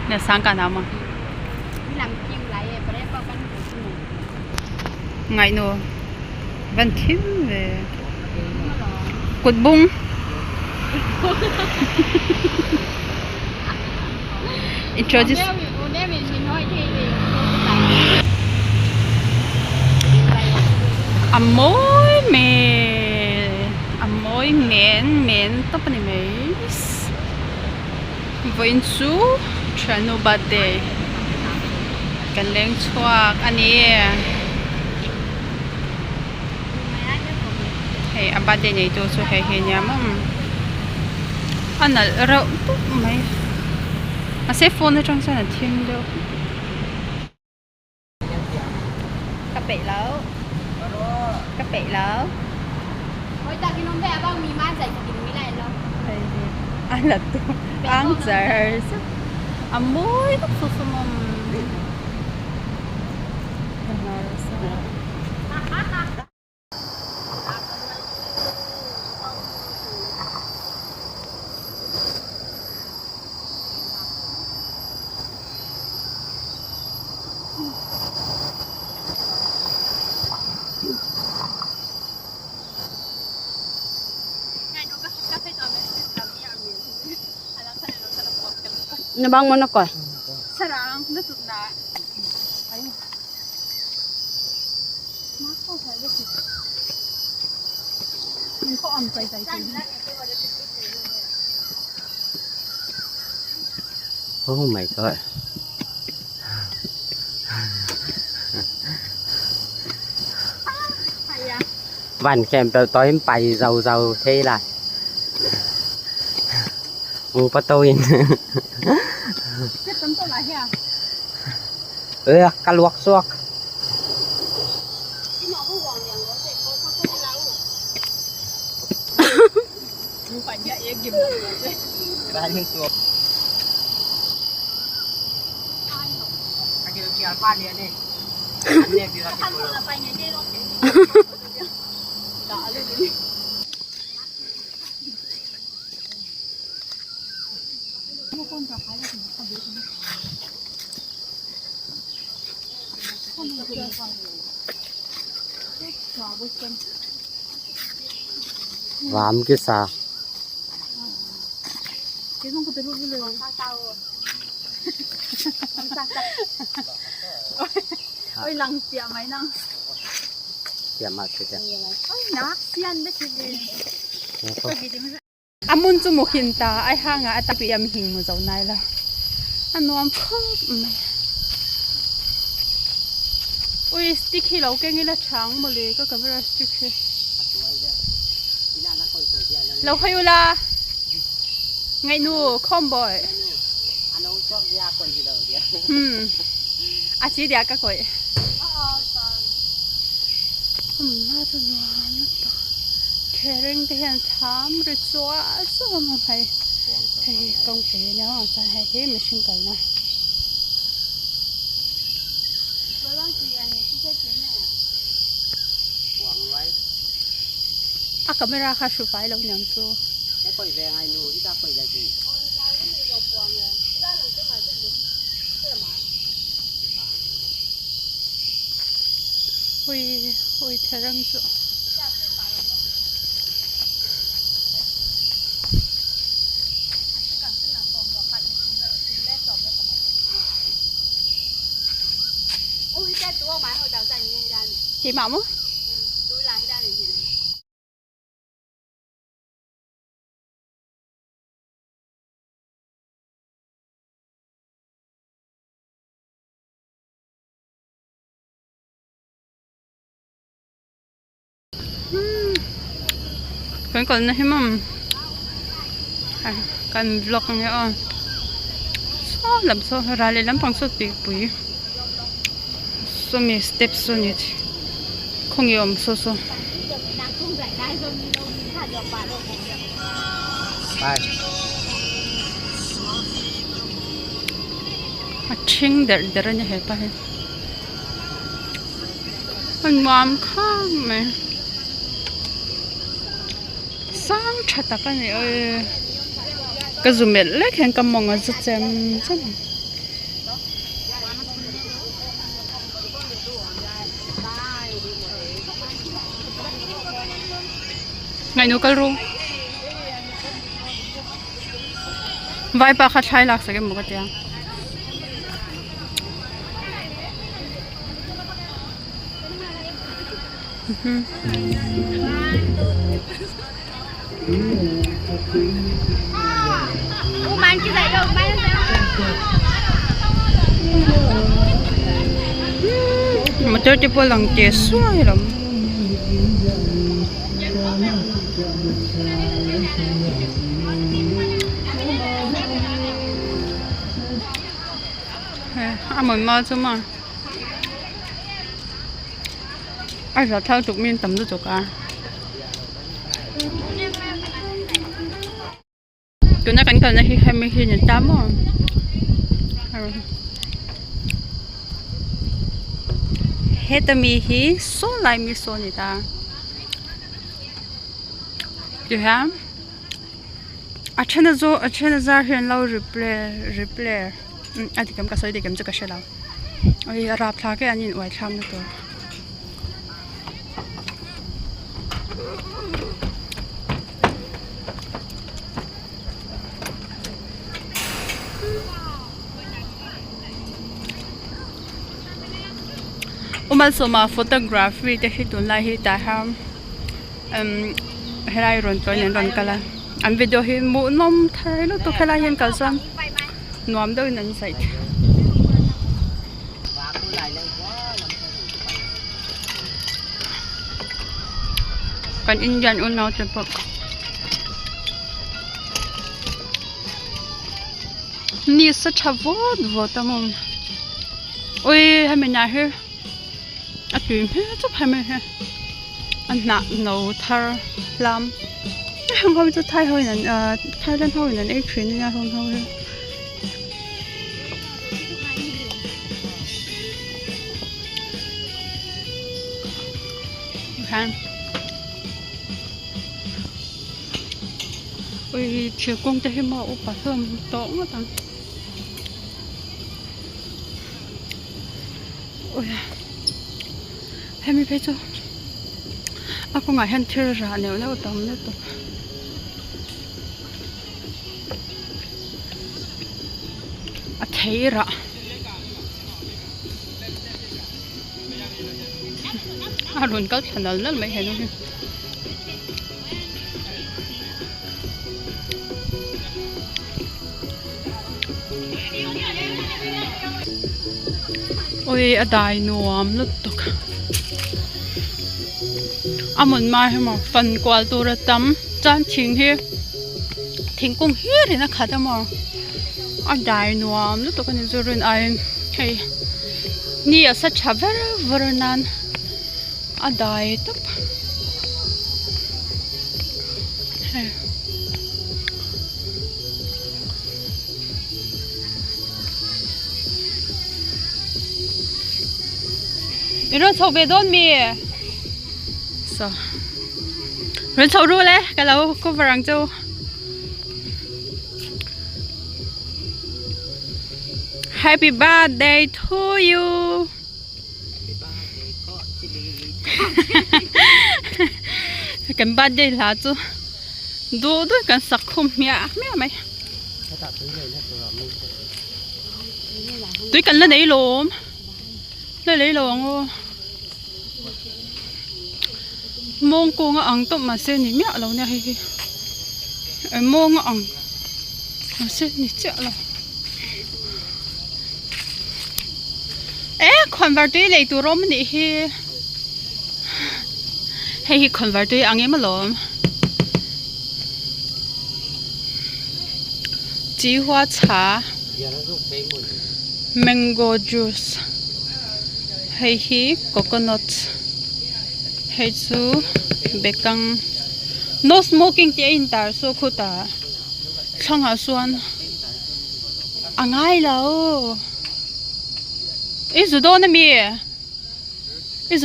nè sáng cả nào mà làm chiêu lại và đây có bánh ngày nô vẫn thiếu về cột bung introduce mối mến tóc này mấy với chú channel birthdayกันเลี้ยงชวกอันนี้ให้อันบัดเดนี่ตัวสุดให้เห็นยามั่งอันนั้นเราปุ๊บไม่อาเซฟโฟนในจังสันทิ้งเดียวกระเปะแล้วกระเปะแล้วโอ้ยจากที่น้องแม่บ้างมีมาใส่กินไม่ไรแล้วอันละตัวอังเจอร์อันมวยก็สุดสมองnó băng nó coi sarang nó tụt nã mình có ăn cay cay gì oh my godวันแคมtối em bay giàu giàu thế là mua bắt tôi cái tấm tôi lại hả cá luộc suộc phải nhảy em kìm được ba những suộc cái kia ba liền đi anh đi thằng là phải nhảy dây luôn đó luôn đi vám cái sao cái không có tới luôn rồi ôi lăng tiệm mấy năng tiệm mà cái ôi nát xiên đấy chứ anh muốn cho một hiện ta ai hang à ta bị em hình một dấu này là anh nói khóc ôi sticky lâu cái là trắng mà lấy cái camera sticky lâu hay là ngày nu không bội à chỉ để cái coi mà tôi nói nó to kẹring thì hiện tham rồi xóa xóa mà hay hay công việc nhau cho hay hết mình sinh cái này à camera khá chụp phải lâu nhầm số cái coi về ngày nu ít ta coi là gì ôi ôi thế răng rồi ôi cái túi mà hồi đầu dành như thế này chị mỏng á túi là thế này gì này còn này mà cần vlog nha sao làm sao ra lại làm bằng số bị bụi số mi step số nhỉ không nhiều số số chinh đỡ đỡ như thế phải anh ngon không mày sáng chặt cái này ơi cái zoom lấy khen cầm mong ở rất xem rất ngày nó cái ru vài ba khát trái lạc sẽ cái một cái tiếng mang cái này đâu mang mà chơi chơi bơi lần chè xoay lắm mình mơ chứ mà ai giờ theo chục miên tầm được chục à tụi nó cẩn thận là khi mình khi nhận tám mà hết tầm hi số lại mi số này ta chứ hả à trên là ra hiện lâu replay à thì cầm cái sợi thì cầm cho cái sợi lâu ôi rạp thà cái anh nhìn ngoài tham nữa tôi mình số mà photography thì tụi lại hi ta ham hay rồi tôi nhận rồi cái là anh video hi muốn nôm thấy nó tôi hay là hiện cái gì nóm đâu nên sạch còn Indian uốn nào chụp ni rất là vót tâm ôi hay mình nhảy hết à chuyện hết chấp hay mình hết anh nặng nấu thar làm không có cho thay hơi nên thay lên hơi nên ấy chuyện nha không thôi ha ôi chiều công cho em mẫu bà thơm tốn quá ta ôi hay mi phải cho aku nggak hancur ra nếu nó tóm nó tụt à thấy ra à luôn có thành lớn mấy hình luôn ôi ở đài nuông lúc tục mình mai hay mà phần quà tôi đã tắm chán chỉnh hi thỉnh cung hi thì nó khá đó mà ở đài nuông lúc tôi còn nhớ rồi ai hay nia sẽ chả very nan ở đài tập rồi sau về đón mi so rồi sau rồi đấy cái lâu có vàng châu Happy birthday to you cái birthday là chú đồ đó cái sắc không mẹ mày tôi cần lên đấy luôn lấy luôn mông cô ngã ăn tôm mà xem nhỉ mẹ lâu nha hay mông ngã ăn mà xem nhỉ chợ lâu convert lấy tụ rôm đi hay convert ăn em mà lắm chỉ hoa trà mango juice hay coconut hay chú bekang no smoking thì in tar so khuta chang ha suan angai lao izu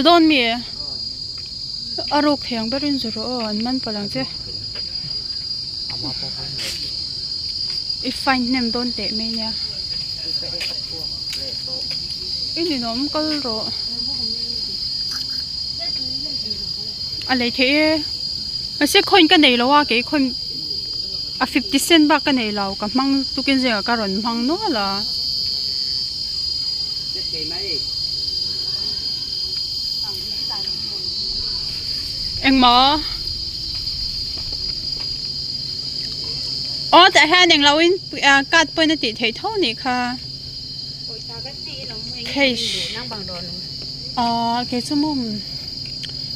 don mi arok thang berin zuro an man palang che if find nem don te me nya ini nom kal ro ale the mà sẽ khôn cái này là cái khôn 50 cent bạc cái này là cái măng tu kiến gì cái rồi măng nó là em mở tại hai nàng lâu in cắt bên nó chỉ thấy thâu nàyค่ะcase cái số mồm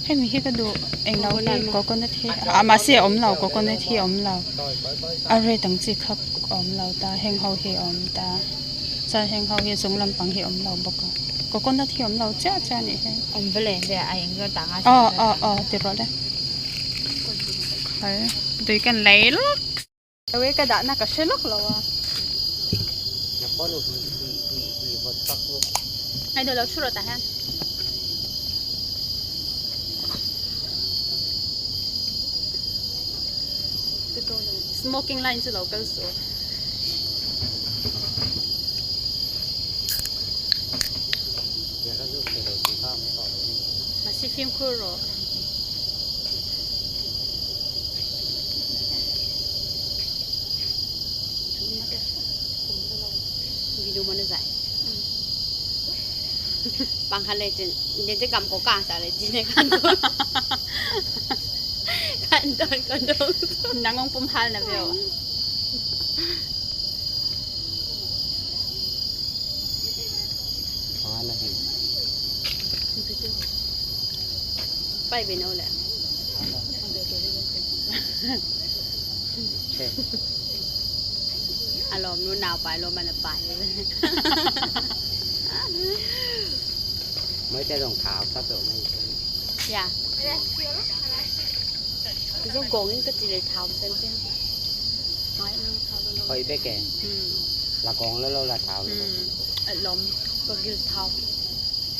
ให้มีที่กระดูกเองเราที่ก็นาทีมาเสียอมเราก็นาทีอมเราอะไรต่างจิครับอมเราตาแหงเขาเฮอมตาจะแหงเขาเฮสงลำปังเฮอมเราบอกก็นาทีอมเราจ้านี่ให้อมไปเลยเดี๋ยวไอ้ยังก็ต่างติดรถเลยใครดูกันเลยลูกเอาไว้กระดาษน่ะก็ใช่ลูกเราอ่ะให้เดี๋ยวเราช่วยเราแต่แห้งsmoking line 是老高手。มาซิฟิล์มคูโร่วิดีโอมันจะบางคันเลยจนเดี๋ยวจะกำก็กล้าจะเลยจริงในขั้นตอนกันดงนังงปุ่มพันนะเบลไปโน่นแหละอารมณ์นู้นหนาวไปลมมันไปไม่ได้รองเท้าก็เปล่าไม่ใช่อย่าcái gỗ những cái gì để tháo xem nói nó tháo lâu coi bé kẻ là còn lâu là tháo lom có kiểu tháo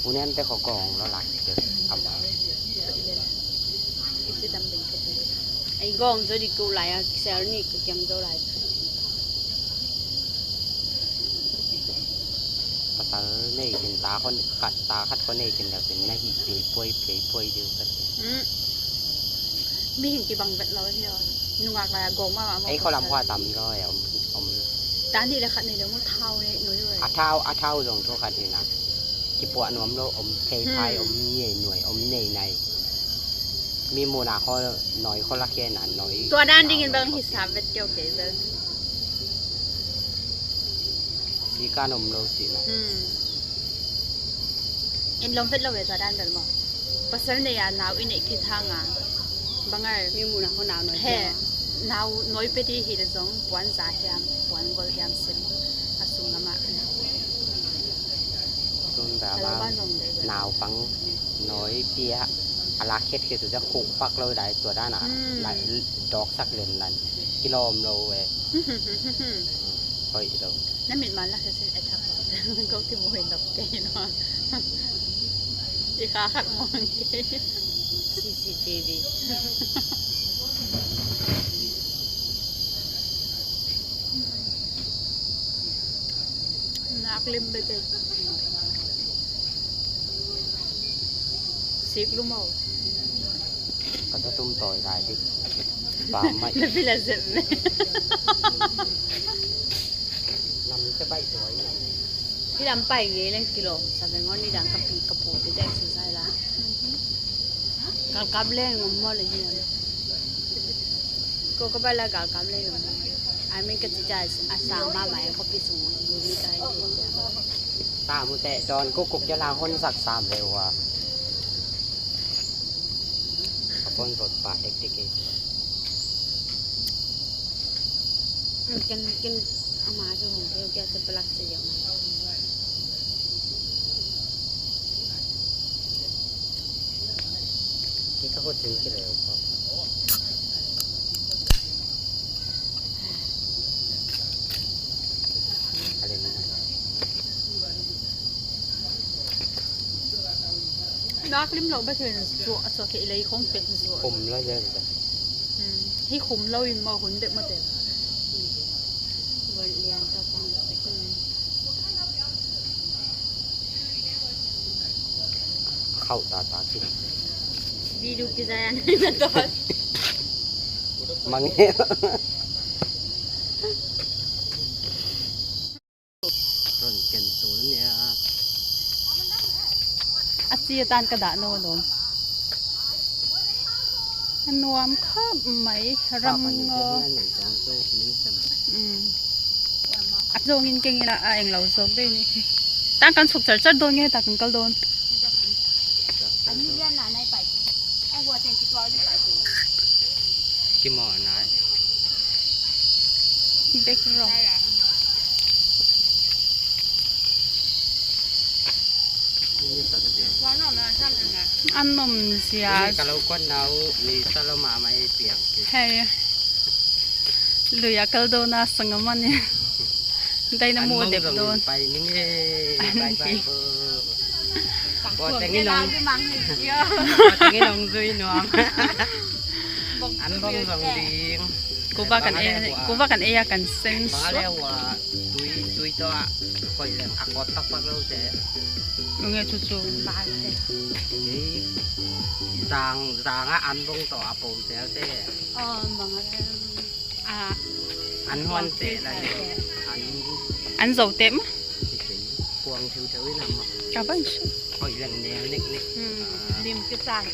muốn em tới khó còn nó lại được ẩm cái đầm bình cái ai gong rồi đi cứu lại à xe này cái kiếm rồi lạiภาษาเนี่ยกินตาคนขัดตาขัดคนเนี่ยกินแล้วเป็นหน้าหิเปียป่วยเดียวกันมีเห็นกี่บังเบ็ดเราใช่ไหมนุ่งอะไรกงมากไอ้เขาลำว่าต่ำร้อยตานี่แหละค่ะในเรื่องมันเท้าเนี่ยหน่วยด้วยเท้าตรงทั่วขัดนี่นะที่ปวดนวมเราเพลพายเหนื่อยหน่วยเหนื่อยในมีโมนาเขาหน่อยเขาละแค่นั้นหน่อยตัวด้านดิ้งกันบ้างหิสาเบ็ดเกี่ยวเก๋เลยสีการนมเราสินะเอ็นลมเบ็ดเราเวทตัวด้านเดิมมั้งภาษาเนี่ยหนาวอินเอกคิดทางอ่ะบางไงมีมูนะเขาหนาวหน่อยแห่หนาวน้อยไปที่หินสองปวนสาเฮียมปวนกอลเฮียมเซมอาสุงมารุ่นแบบว่าหนาวฟังน้อยเปียอาราเคสคือจะคุกฟักเราได้ตัวด้านอ่ะดอกสักเหรียญนั่นกิโลมเราเว้ยค่อยเรานั่นมิดมันละคือไอ้ทับก็ที่มวยดอกเกยเนาะอีขาขัดมองเกยCCTV นักเล่นไปเด็กซิกลุ่มเอาก็จะตุ้มต่อยได้ดิป่าไม่แล้วพี่ละเจ็บไหมลำจะใบสวยพี่ลำไปเงี้ยเล่นกิโลสามงอนนี่ดังกระปีกระโปงจะได้สุดท้ายละกับเล่นงมเลยเนี่ยก็ไปแล้วกับเล่นงมอันนี้ก็จะได้อาสามาใหม่เขาไปส่งอยู่ที่ใจตามุเตะดอนกุกจะลาคนสักสามเร็วอ่ะคนบทบาทเด็กกินอามาจะหงเดียวแกจะปลักจะยังไงที่เขาพูดถึงกี่เร็วครับอะไรนี่นักลิ้มเราไม่เคยสัวเคอะไรคงเป็นสัวคุมแล้วเยอะเลยให้คุมเราอินมาหุ่นเด็กมาเด็กวันเรียนก็ฟังเข้าตากินวิดีโอกิจการนี่มันตัว มังเงี้ยต้นเก่นตัวเนี่ย อาเจียตานกระดาษโนลมนวมข้าไหมรำงออัดโดงินเก่งละเองเราโซกได้นี่ตั้งกันสุกจัดโดนไงตักกันก็โดนอันนี้เลี้ยนหนาในไปไอ้วัวเต็งกี่ตัวที่ไปกี่หมอนายเด็กร้องอันนมเสีย kalau kau nau misal lo mama piang เฮ้ยเหลือกัลโดนาสังมันเนี่ยได้น้ำมูเด็บโดนไปนี่ไงไปบอแต่งี้น้องบอแต่งี้น้องซุยน้องอันบ้องสองดีกูว่ากันเอกันเซนส์มาแล้วว่าตุยตัวคอยเล่นอักตักปักเราเจ๊ลุงเอจู่ๆมาเลยจางอันบ้องต่อปูเจ๊เจ๊บางอันฮอนเจ๊อะไรอันโจเต็มพวงชิวๆนั่นมั้งกับบ้านชิคอยเล่นแนวนิกริมกระจาย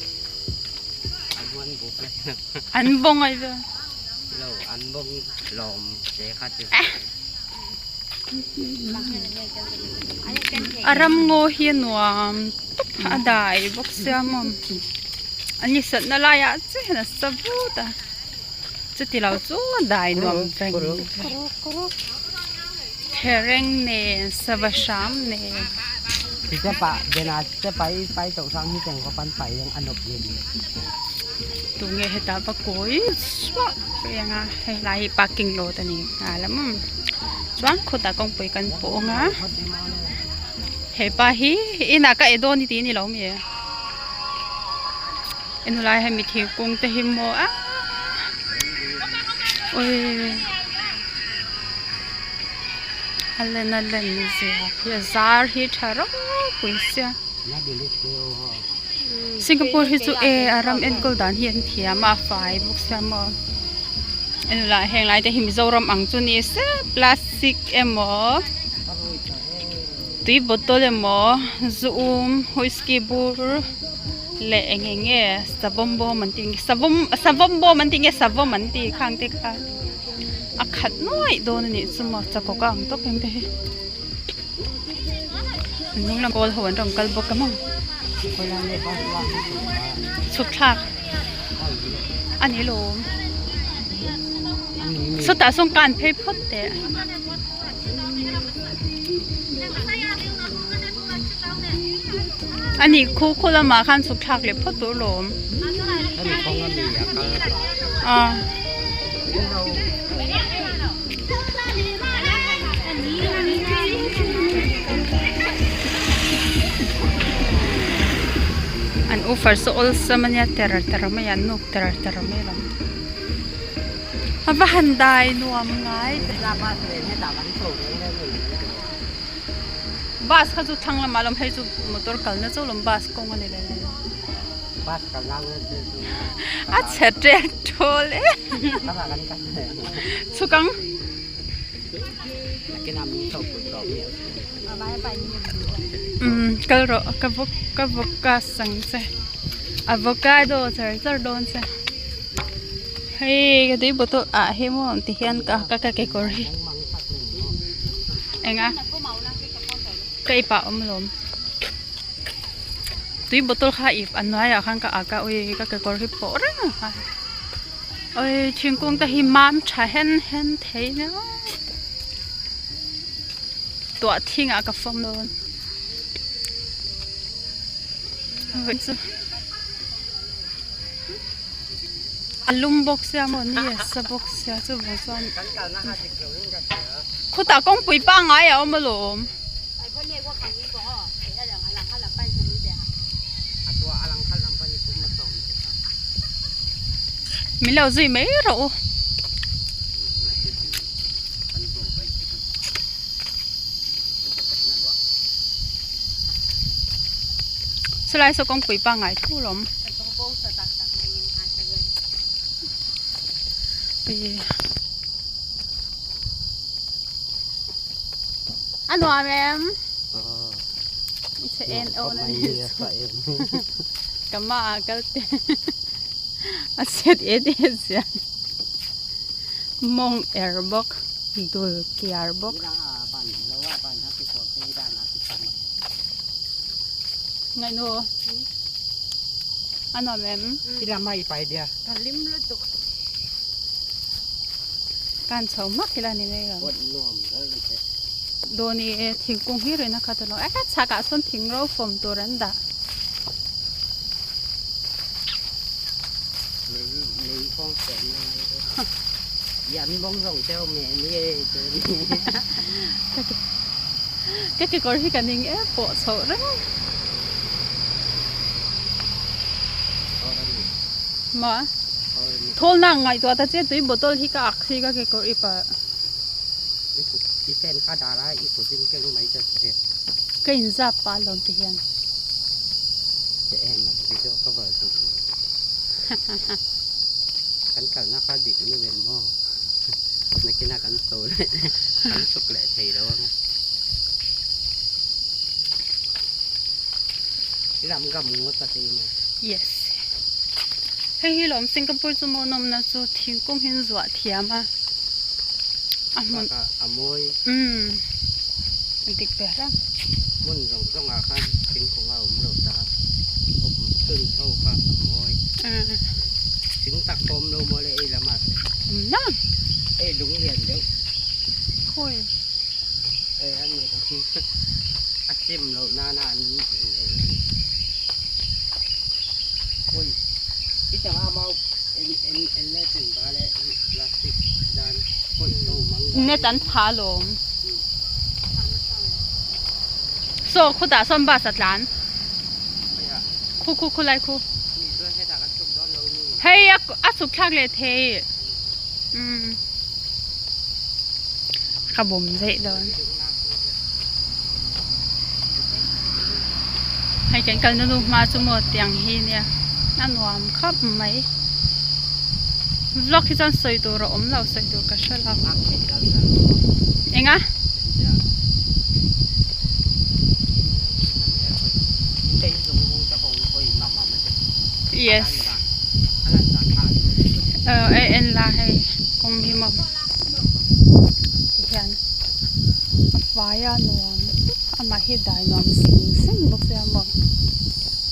อันฮอนบุกเลยอันบงไอ้เบ้อเราอันบ้องลมเจ๊ขัดอยู่อารมณ์โง่เฮียนวมตุ๊กได้บอกเสียมั่งอันนี้สัตว์น่ารักจังนะสบู่ตาจุดที่เราจู้ได้นวมแรงเฮรงเนสวชามเนที่จะปะเดี๋ยวนะจะไปตรงทางที่แต่งก็ปันไปยังอันดับเย็นตรงนี้เหตุการณ์ปะกุยสวะยังไงให้ไล่ปักกิ่งโลตันนี้แล้วมันจวนคนตากงไปกันโป่งเฮ้ปะฮีอินักก็เอโดนี่ตีนี่เรามีเอ็นไล่ให้มีเที่ยวกงเตหิมโมโอ้ยอะไรนั่นเลยนี่สิเฮียซาร์ฮิชาร์โร่กุยเสียสิงคโปร์ฮิจูอารามเอ็นกอลดานเฮียนเทียมาไฟบุกเสียมาเอ็นไล่แห่งไล่แต่หิมโจรมอังจุนี่เสียพลาสติกมตุยบอตเอมซูมวิสกี้บูร์เละเงี้ยสบมโบมันติงสบมโบมันติงสบมันติข้างเด็กค่ะอักขัดน้อยโดนนี่สมอจะก็กังตกยังได้นุ่งลำโพงหัวตรงกระบอกกระมังสุดทักอันนี้ลมสุดแต่สงการเพย์พอดเตะอันนี้คู่ละมาคันสุดทักเลยพอดตัวลมอันอูฟาร์โซลสมันยาเตอร์ไม่ยันนุกเตอร์ไม่ลำฮับฮันได้นวมง่ายบาสเขาจุดทางละมาลำให้จุดมอเตอร์กัลน่าจะลำบาสกงวันนี้เลยบาสกัลลังอาเฉดเจ็ดโถเลยสุกังกินน้ำมีสุกดอกเนี่ยกระโดดกระบอกกาสังเสอะโวคาโดจะโดนเสเฮ้ยก็ดีบุตรเฮ้ยมั่งที่เห็นกะเกอรี่เอ็งอะก็อีป่าอมลมดีบุตรข้าอีอันน้อยอะข้างกะกะโอ้ยกะเกอรี่ปอร์นะโอ้ยชิงกุ้งแต่หิมะมันใช่เห็นเท่เนาะตัวทิ้งอะกับฟอมโดนอารมณ์บกเสียมันนี่สบกเสียจุบส่วนคุณตากงปุยป้าไงอ่ะอมลมมีเราสิไม่รู้สไลด์สกงปุ๋ยปังไงทุลม อันนู้นแม่Ờ, อิสเอ็นโอ có นั่น mấy นี่ vậy em. กัมมาก็เตอาเซตเอเดสยมองแอร์บ็อกดูเกียร์บ็อก Đi ra bàn lâu á, bàn hát cái phố đi ra là cái phần. ไงหนูอันนู้นแม่ Đi ra mày phải đi. กันลิ้มเลยตุก การเฉามักกีฬานี่เลยเหรอ Quận nuồm đấy thế. โดนี่ทิ้งกุ้งฮิเลยนะคะตัวน้องชากะส้นทิ้งเราฝมตัวนั้นด่า Lấy con sẻn này. Dẫn bóng rồng theo mẹ đi tới đi. ก็คือคนที่กันนิ่งปวดโซ่แล้ว Ờ đây. มา Ờ đây. ทนนั่งไงตัวตาเจ๊ตุยบตอลที่กักที่ก็คือคนอีปะ Cái tên khá đà ra, ít của tên kênh mấy cho chị. ก็อินซับปาลงที่ยัง Chị em mà cái video có vợ tụi. Cắn cẩn nó khá đỉnh như vậy mò. Này cái nào cắn số đấy. Cắn sụp lại thầy đâu nghe. Cái làm gầm ngốt tà tì mà. yes เฮ้ยหลอมสิงคโปร์จะมานำนะจะทิ้งกุ้งหินสวัสดิ์มาอ่ะมัน Bác à môi. มันติดแบบนั้น Muốn rồng rong à khăn. Chính cũng là ống lột ta. Ống thương thâu khá à môi. Chính tạc tôm đâu môi lại là mặt. นั่น Ê đúng liền đâu. คุย Ê ăn người ta. Ác chim lậu na na. Ôi. Ít chẳng à mau. Em lên từng ba lệ. Plastic đàn. Ôi đâu mắng. เนี่ยจันพาลมโซ่คุณตาส้มบาสัตว์หลาน Ây à. คู่ไรคู่ Nhìn tôi hay là ăn chung đó lâu nu. เฮ้ยอัดสุกทักเลยเทขบุมเสะเดินให้กันกันดูมาจมูกเตียงฮีเนี่ยนั่นหวานครับไหมล็อกที่จันใส่ตัวเราอมเราใส่ตัวกระช่วยเรา Bác phải ra ra. เองอะ Đây dùng ngu cho phòng hơi mập mập này. yes Anh là giá khá rồi. เอ็นลาให้กงหิมะที่เห็นฟ้ายานวมอามาให้ได้นวมสิงบอกเสียมั้ง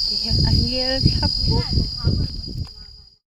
ที่เห็นอันเงี้ยครับ